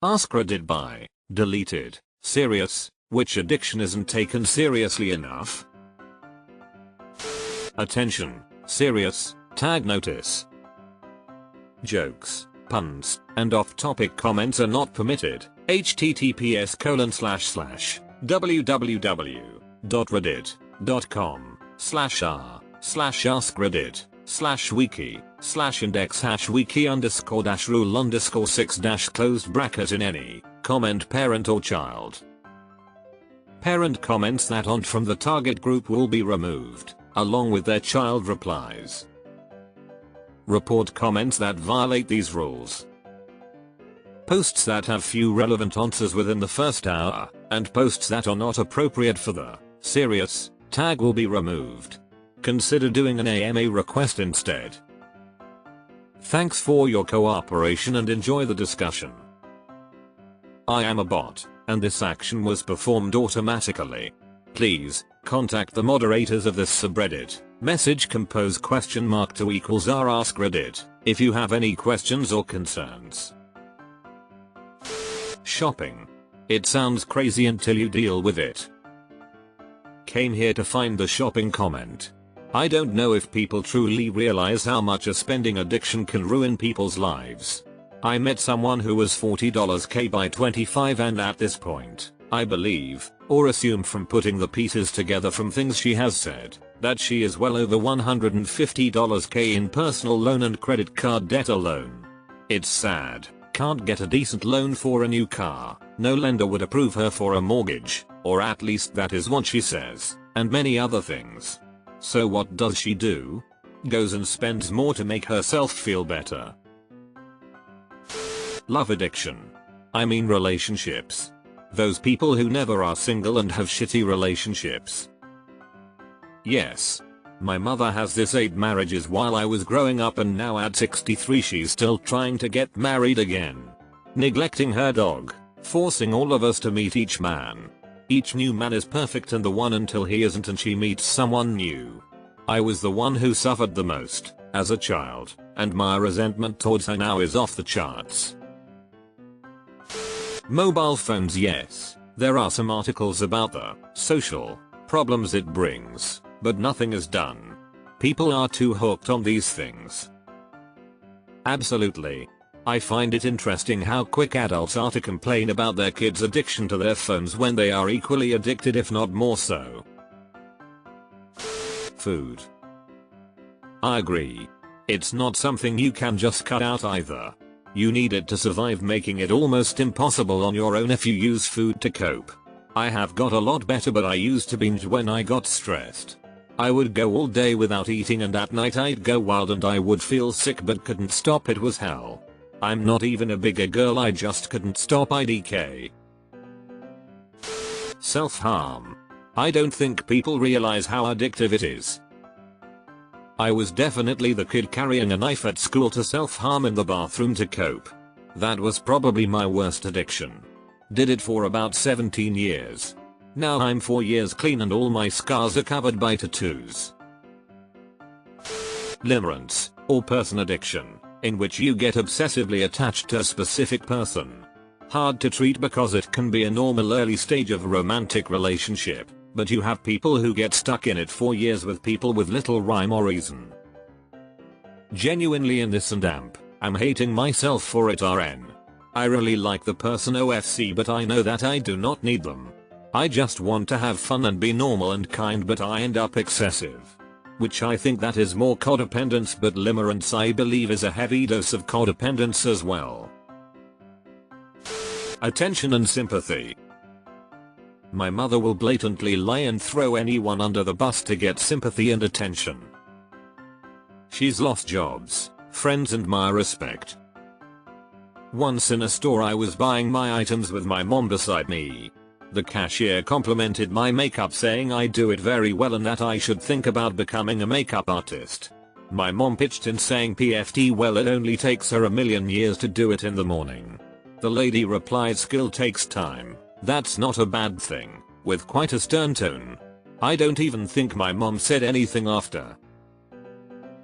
AskReddit by deleted. Serious, which addiction isn't taken seriously enough? Attention, serious, tag notice. Jokes, puns, and off-topic comments are not permitted. https://www.reddit.com/r/wiki/index-wiki_rule_6 in any comment parent or child. Parent comments that aren't from the target group will be removed, along with their child replies. Report comments that violate these rules. Posts that have few relevant answers within the first hour, and posts that are not appropriate for the serious tag will be removed. Consider doing an AMA request instead. Thanks for your cooperation and enjoy the discussion. I am a bot, and this action was performed automatically. Please contact the moderators of this subreddit. Message compose !2 r AskReddit if you have any questions or concerns. Shopping. It sounds crazy until you deal with it. Came here to find the shopping comment. I don't know if people truly realize how much a spending addiction can ruin people's lives. I met someone who was $40K by 25 and at this point, I believe, or assume from putting the pieces together from things she has said, that she is well over $150K in personal loan and credit card debt alone. It's sad. Can't get a decent loan for a new car, no lender would approve her for a mortgage, or at least that is what she says, and many other things. So what does she do? Goes and spends more to make herself feel better. Love addiction. I mean relationships. Those people who never are single and have shitty relationships. Yes. My mother has this 8 marriages while I was growing up, and now at 63 she's still trying to get married again. Neglecting her dog. Forcing all of us to meet each man. Each new man is perfect and the one until he isn't and she meets someone new. I was the one who suffered the most as a child, and my resentment towards her now is off the charts. Mobile phones. Yes, there are some articles about the social problems it brings, but nothing is done. People are too hooked on these things. Absolutely. I find it interesting how quick adults are to complain about their kids' addiction to their phones when they are equally addicted, if not more so. Food. I agree. It's not something you can just cut out either. You need it to survive, making it almost impossible on your own if you use food to cope. I have got a lot better, but I used to binge when I got stressed. I would go all day without eating and at night I'd go wild and I would feel sick but couldn't stop. It was hell. I'm not even a bigger girl, I just couldn't stop. IDK. Self-harm. I don't think people realize how addictive it is. I was definitely the kid carrying a knife at school to self-harm in the bathroom to cope. That was probably my worst addiction. Did it for about 17 years. Now I'm 4 years clean and all my scars are covered by tattoos. Limerance, or person addiction, in which you get obsessively attached to a specific person. Hard to treat because it can be a normal early stage of a romantic relationship, but you have people who get stuck in it for years with people with little rhyme or reason. Genuinely in this and I'm hating myself for it. RN. I really like the person OFC, but I know that I do not need them. I just want to have fun and be normal and kind, but I end up excessive. Which I think that is more codependence, but limerance I believe is a heavy dose of codependence as well. Attention and sympathy. My mother will blatantly lie and throw anyone under the bus to get sympathy and attention. She's lost jobs, friends and my respect. Once in a store I was buying my items with my mom beside me. The cashier complimented my makeup, saying I do it very well and that I should think about becoming a makeup artist. My mom pitched in saying PFT, well, it only takes her a million years to do it in the morning. The lady replied, skill takes time. That's not a bad thing, with quite a stern tone. I don't even think my mom said anything after.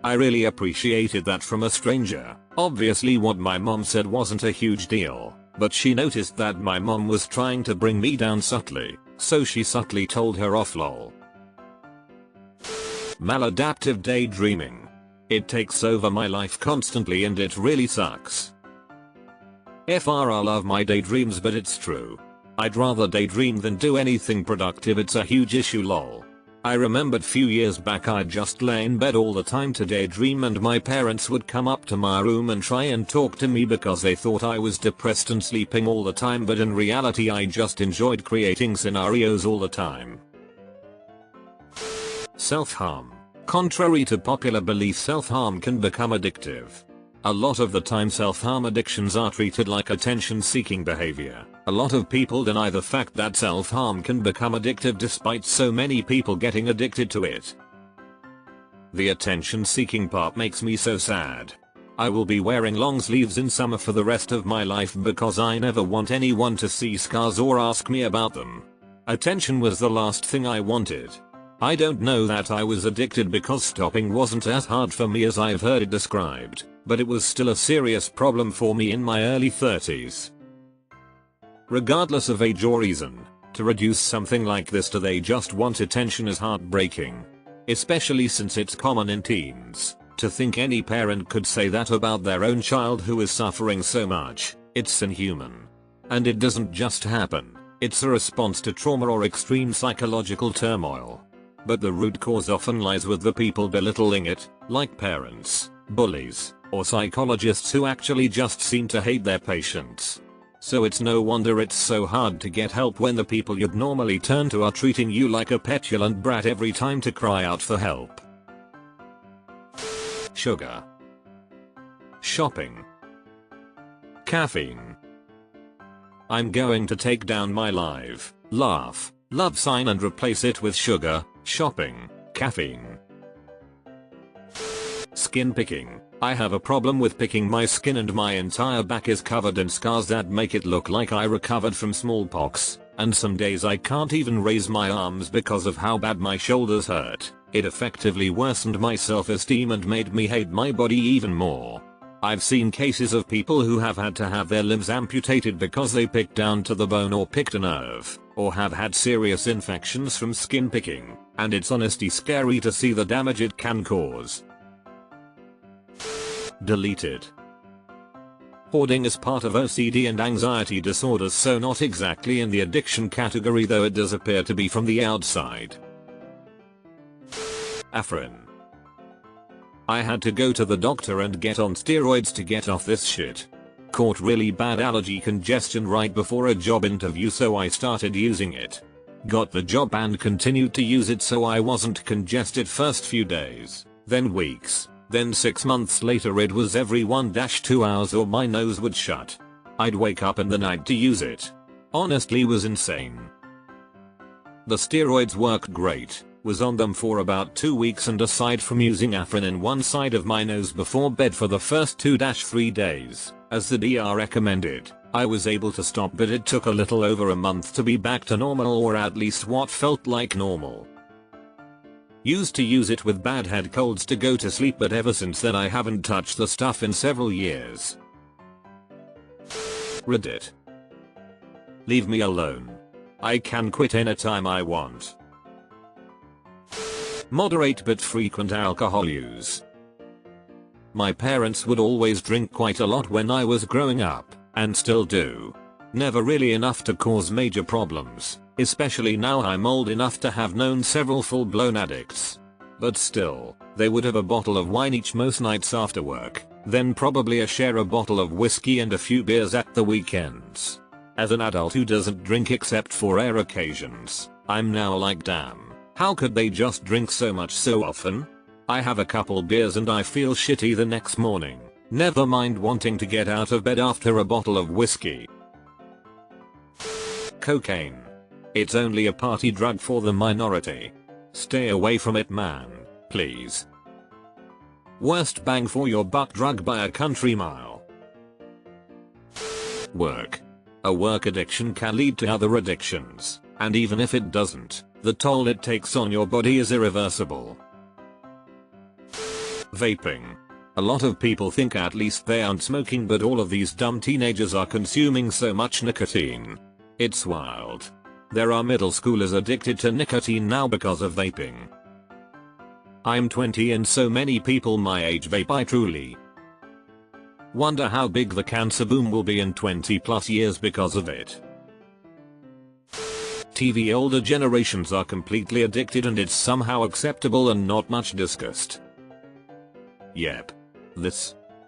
I really appreciated that from a stranger. Obviously what my mom said wasn't a huge deal, But she noticed that my mom was trying to bring me down subtly, so she subtly told her off lol. Maladaptive daydreaming. It takes over my life constantly and it really sucks. FR I love my daydreams, but it's true. I'd rather daydream than do anything productive. It's a huge issue lol. I remembered few years back I'd just lay in bed all the time to daydream and my parents would come up to my room and try and talk to me because they thought I was depressed and sleeping all the time, but in reality I just enjoyed creating scenarios all the time. Self-harm. Contrary to popular belief, self-harm can become addictive. A lot of the time self-harm addictions are treated like attention-seeking behavior. A lot of people deny the fact that self-harm can become addictive despite so many people getting addicted to it. The attention-seeking part makes me so sad. I will be wearing long sleeves in summer for the rest of my life because I never want anyone to see scars or ask me about them. Attention was the last thing I wanted. I don't know that I was addicted because stopping wasn't as hard for me as I've heard it described, but it was still a serious problem for me in my early 30s. Regardless of age or reason, to reduce something like this to they just want attention is heartbreaking. Especially since it's common in teens. To think any parent could say that about their own child who is suffering so much, it's inhuman. And it doesn't just happen, it's a response to trauma or extreme psychological turmoil. But the root cause often lies with the people belittling it, like parents, bullies, or psychologists who actually just seem to hate their patients. So it's no wonder it's so hard to get help when the people you'd normally turn to are treating you like a petulant brat every time to cry out for help. Sugar. Shopping. Caffeine. I'm going to take down my love sign and replace it with sugar, shopping, caffeine. Skin picking. I have a problem with picking my skin and my entire back is covered in scars that make it look like I recovered from smallpox, and some days I can't even raise my arms because of how bad my shoulders hurt. It effectively worsened my self-esteem and made me hate my body even more. I've seen cases of people who have had to have their limbs amputated because they picked down to the bone or picked a nerve, or have had serious infections from skin picking, and it's honestly scary to see the damage it can cause. Deleted. Hoarding is part of OCD and anxiety disorders, so not exactly in the addiction category, though it does appear to be from the outside. Afrin. I had to go to the doctor and get on steroids to get off this shit. Caught really bad allergy congestion right before a job interview, so I started using it. Got the job and continued to use it, so I wasn't congested first few days, then weeks, then 6 months later it was every 1-2 hours or my nose would shut. I'd wake up in the night to use it. Honestly was insane. The steroids worked great. Was on them for about 2 weeks, and aside from using Afrin in one side of my nose before bed for the first 2-3 days, as the DR recommended, I was able to stop, but it took a little over a month to be back to normal, or at least what felt like normal. Used to use it with bad head colds to go to sleep, but ever since then I haven't touched the stuff in several years. Reddit. Leave me alone. I can quit anytime I want. Moderate but frequent alcohol use. My parents would always drink quite a lot when I was growing up, and still do. Never really enough to cause major problems, especially now I'm old enough to have known several full-blown addicts. But still, they would have a bottle of wine each most nights after work, then probably a bottle of whiskey and a few beers at the weekends. As an adult who doesn't drink except for rare occasions, I'm now like, damn. How could they just drink so much so often? I have a couple beers and I feel shitty the next morning, never mind wanting to get out of bed after a bottle of whiskey. Cocaine. It's only a party drug for the minority. Stay away from it, man, please. Worst bang for your buck drug by a country mile. Work. A work addiction can lead to other addictions, and even if it doesn't, the toll it takes on your body is irreversible. Vaping. A lot of people think at least they aren't smoking, but all of these dumb teenagers are consuming so much nicotine. It's wild. There are middle schoolers addicted to nicotine now because of vaping. I'm 20 and so many people my age vape. I truly wonder how big the cancer boom will be in 20+ years because of it. TV. Older generations are completely addicted and it's somehow acceptable and not much discussed. Yep.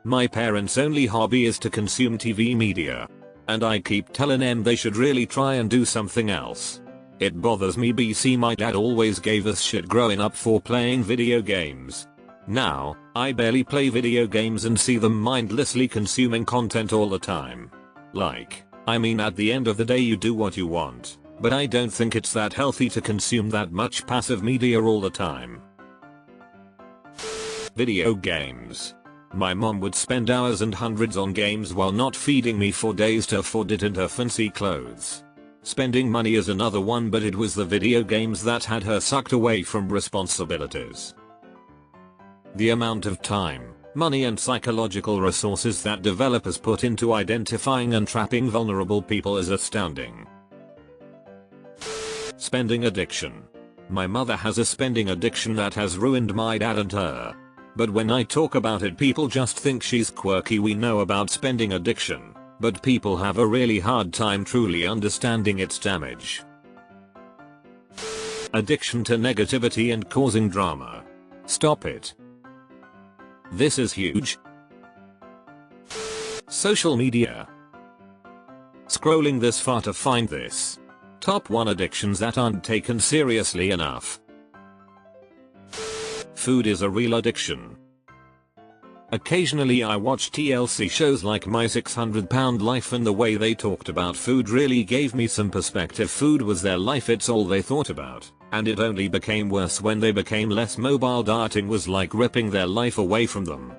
My parents' only hobby is to consume TV media. And I keep telling them they should really try and do something else. It bothers me. BC my dad always gave us shit growing up for playing video games. Now, I barely play video games and see them mindlessly consuming content all the time. I mean at the end of the day you do what you want, but I don't think it's that healthy to consume that much passive media all the time. Video games. My mom would spend hours and hundreds on games while not feeding me for days to afford it and her fancy clothes. Spending money is another one, but it was the video games that had her sucked away from responsibilities. The amount of time, money and psychological resources that developers put into identifying and trapping vulnerable people is astounding. Spending addiction. My mother has a spending addiction that has ruined my dad and her. But when I talk about it, people just think she's quirky. We know about spending addiction, but people have a really hard time truly understanding its damage. Addiction to negativity and causing drama. Stop it. This is huge. Social media. Scrolling this far to find this. Top 1 addictions that aren't taken seriously enough. Food is a real addiction. Occasionally I watch TLC shows like My 600-Pound Life, and the way they talked about food really gave me some perspective. Food was their life, it's all they thought about, and it only became worse when they became less mobile. Dieting was like ripping their life away from them.